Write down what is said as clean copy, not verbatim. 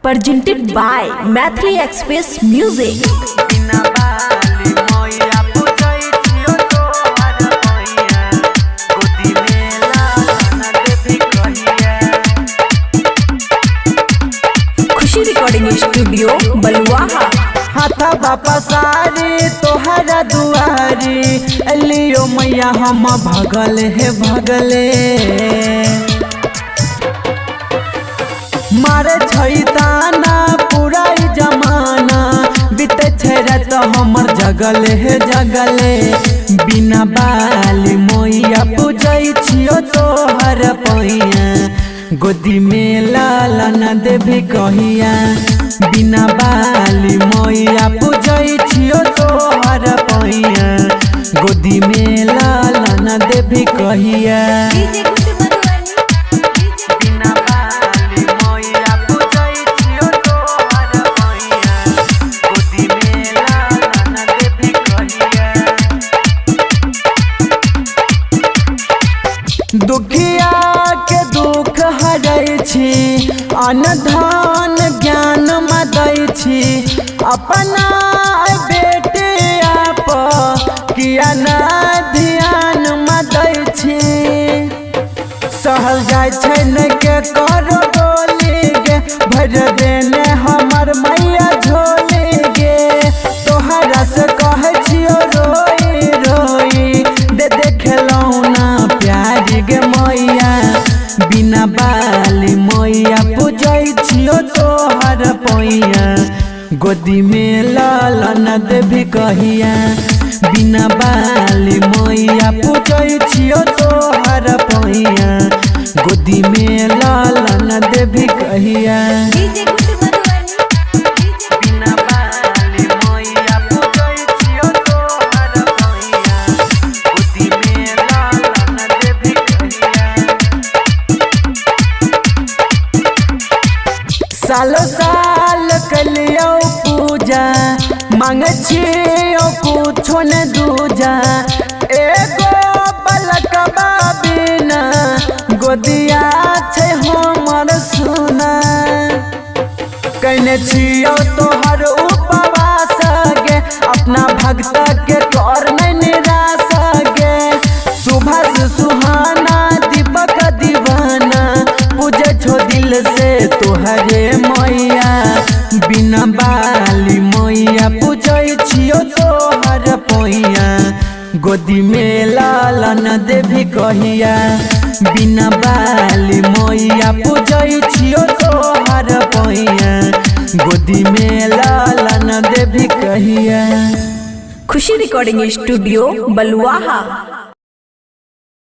presented by Mathli Express Music. खुशी recording studio Baluaha. हाथा बापा सारी तोहरा दुआरी लियो मैया हम भगले है भगले मारे छैताना पूरा जमाना बीते छेरा तो हमर जगले है जगले बिना बाली मैया पूजै छियो तोहर पैया गोदी में लालन देवी कहिया बिना बाली मैया पूजै छियो तोहर पैया गोदी में लालन देवी कहिया दुखिया के दुख हरै छी अनधन ज्ञान मदै छी अपना बेटे आप किया ना ध्यान मदै छी सहल जाय छै न के करो बोली गे भर देने हमर मैया झोली गे तोहरा से कहै छियो रोई रोई दे देखलौना प्यारी गे मैया बिना बाली मैया पूजै छियो तोहर पैया गोदी में लालन देवी कहिया बिना बाली मैया पूजै छियो तोहर पैया गोदी में लालन देवी कहिया सालो साल कलियो पूजा मांग छियो कुछो न दूजा एगो पलकबा बिना गोदिया छै हमर सुना कहने छियो तोहर उपवास गे अपना भक्त के कर नहीं निराश गे सुभाष सुहाना दीपक दीवाना पूजे छो दिल से तोहरे मैया बिना बाली मैया पूजै छियो तोहर पैया गोदी में लालन देवी कहिया बिना बाली मैया पूजै छियो तोहर पैया गोदी में लालन देवी कहिया। खुशी रिकॉर्डिंग स्टूडियो बलुआहा।